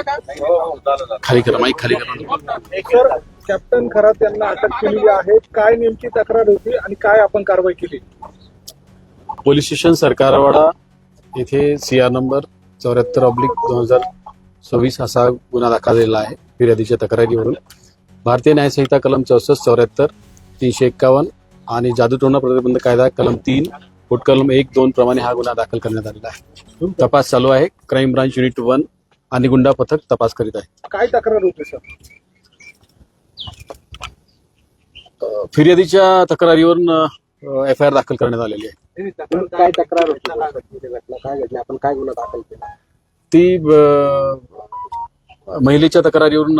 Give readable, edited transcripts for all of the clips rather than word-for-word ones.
खाली करा माईक खाली करा. सर, कॅप्टन खरात यांना अटक केलेली आहे. काय नेमकी तक्रार होती आणि काय आपण कारवाई केली? पोलीस स्टेशन सरकारवाडा येथे CR नंबर 74/2026 असा गुन्हा दाखल झालेला आहे फिर्यादीच्या तक्रारीवरून. भारतीय न्यायसंहिता कलम 64, 74, 351 आणि जादूटोणा प्रतिबंध कायदा कलम 3, कलम 1, 2 प्रमाणे हा गुन्हा दाखल करण्यात आलेला आहे. तपास चालू आहे. क्राईम ब्रांच युनिट 1 आणि गुंडा पथक तपास करीत आहे. काय तक्रार होती सर? फिर्यादीच्या तक्रारीवरून FIR दाखल करण्यात आलेली आहे. काय तक्रार होती? काय घडलं? आपण काय गुन्हा दाखल केला? ती महिलेच्या तक्रारीवरून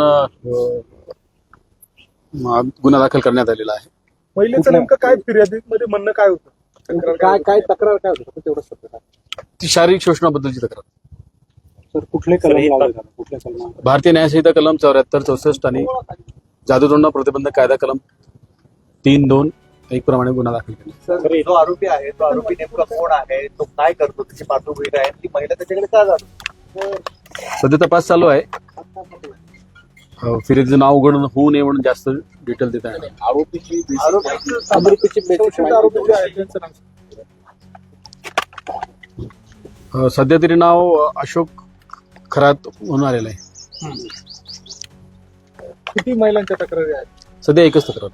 गुन्हा दाखल करण्यात आलेला आहे. महिलेचं नेमकं काय फिर्यादीमध्ये म्हणणं काय होतं? काय तक्रार काय होती तेवढं सत्य? ती शारीरिक शोषणाबद्दलची तक्रार. सर, कुठले कलम लावले? कुठल्या कलम? भारतीय न्यायसंहिता कलम 74, 64 आणि जादूटोणा प्रतिबंध कायदा कलम 3, 2, 1 प्रमाणे गुन्हा दाखल केला. सर, जो आरोपी आहे तो आरोपी नेमका कोण आहे, तो काय करतो, त्याची पार्श्वभूमी काय आहे, ती महिला त्याच्याकडे का जातो? सध्या तपास चालू आहे. फिर्यादीचं नाव उघड होऊ नये म्हणून जास्त डिटेल देत आहे. आरोपीची आरोपी जे आहे त्यांचं नाव सध्या तरी नाव अशोक खरात म्हणून आलेलं आहे. किती महिलांच्या तक्रारी आहेत? सध्या एकच तक्रार.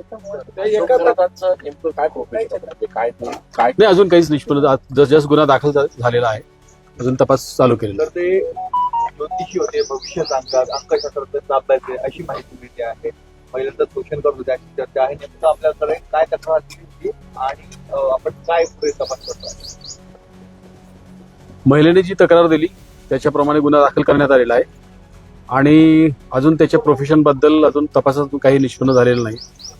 त्या एका प्रकारचं नेमकं काय प्रोफेशन काय नाही, अजून काहीच निष्पन्न. जस्ट गुन्हा दाखल झालेला आहे. अजून तपास चालू केलेला तर ते ज्योतिषी होते, भविष्य सांगतात, अंकशास्त्राचा अभ्यास आहे, अशी माहिती मिळते आहे. महिलांचं शोषण करत होते अशी चर्चा आहे. नेमकं आपल्याकडे काय तक्रार दिली होती आणि आपण काय पुढे तपास करतो? महिलेने जी तक्रार दिली त्याच्याप्रमाणे गुन्हा दाखल करण्यात आलेला आहे आणि अजून त्याच्या प्रोफेशन बद्दल अजून तपासातून काही निष्पन्न झालेलं नाही.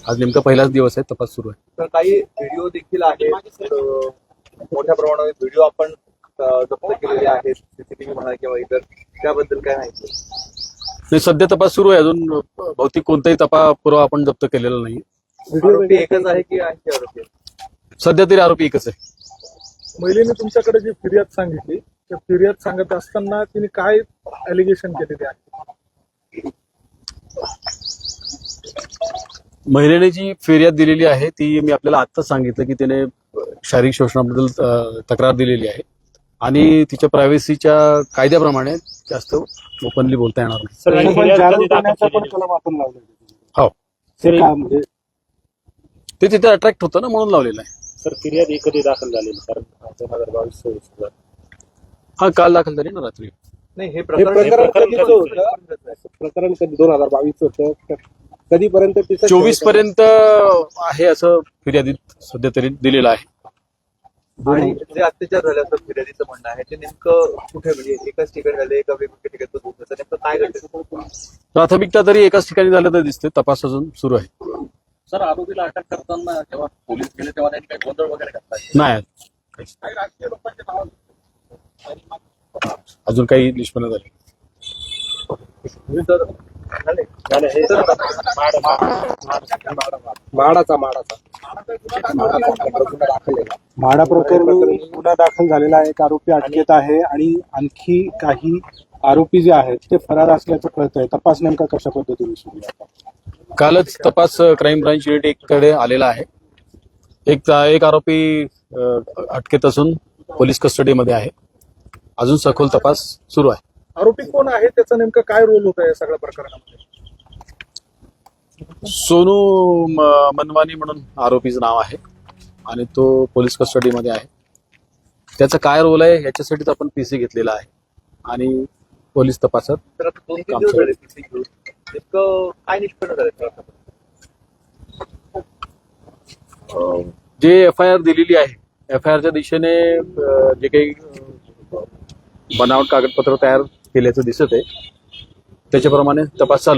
आज नेमका पहिलाच दिवस आहे. तपास सुरू आहे. तर काही व्हिडिओ देखील आहेत. मोठ्या प्रमाणावर व्हिडिओ आपण जप्त केलेले आहेत, CCTV म्हणा किंवा इतर, त्याबद्दल काय माहिती? नाही, सध्या तपास सुरू आहे. अजून भौतिक कोणताही पुरावा आपण जप्त केलेला नाही. आरोपी एकच आहे की आणखी आरोपी आहेत? सध्या तरी आरोपी एकच आहे. महिलेने तुमच्याकडे जी फिर्याद सांगितली, त्या फिर्याद सांगत असताना तिने काय अलिगेशन केलेले आहे? महिलेने जी फिर्याद दिलेली आहे ती मी आपल्याला आत्ताच सांगितलं की तिने शारीरिक शोषणाबद्दल तक्रार दिलेली आहे आणि तिच्या प्रायव्हसीच्या कायद्याप्रमाणे जास्त ओपनली बोलता येणार नाही. हो, ते तिथे अट्रॅक्ट होतं ना, म्हणून लावलेलं आहे. सर, फिर्याद कधी दाखल झालेली? कारण 2022 हा, काल दाखल झाली ना रात्री. नाही, हे प्रकरण कधी 2022 होतं? कधीपर्यंत? 24 पर्यंत आहे असं फिर्यादीत सध्या तरी दिलेलं आहे. आणि जे अत्याचार झाले असं फिर्यादीचं म्हणणं आहे, ते नेमकं कुठे, म्हणजे एकाच ठिकाणी झाले एका वेगवेगळ्या ठिकाणी होतं, नेमकं काय घडलं? प्राथमिकता तरी एकाच ठिकाणी झालं तर दिसते. तपास अजून सुरू आहे. सर, आरोपीला अटक करताना जेव्हा पोलीस गेले तेव्हा त्यांनी काही गोंधळ वगैरे घातला? नाही, अजून काही निष्पन्न झाले. म्हाडा प्रकरणी गुन्हा दाखल झालेला आहे. एक आरोपी अटकेत आहे आणि आणखी काही आरोपी जे आहेत ते फरार असल्याचं कळतंय. तपास नेमका कशा पद्धतीने सुरू आहे? कालच तपास क्राईम ब्रांच युनिट 1 कडे आलेला आहे. एक आरोपी अटकेत असून पोलीस कस्टडीमध्ये आहे. अजून सखोल तपास सुरू आहे. आरोपी कोण आहे, त्याचा नेमकं काय रोल होता या सगळ्या प्रकरणामध्ये? सोनू मनवानी म्हणून आरोपीचं नाव आहे आणि तो पोलीस कस्टडीमध्ये आहे. त्याचा काय रोल आहे याच्यासाठीच आपण PC घेतलेला आहे आणि पोलीस तपासात तर आता 2-3 दिवस झाले PC घेऊन, नेमकं काय निष्पन्न झालं? जे FIR दिलेली आहे, FIRच्या दिशेने जे काही बनावट कागदपत्र तयार केल्याचं दिसत आहे, त्याच्याप्रमाणे तपास चालू आहे.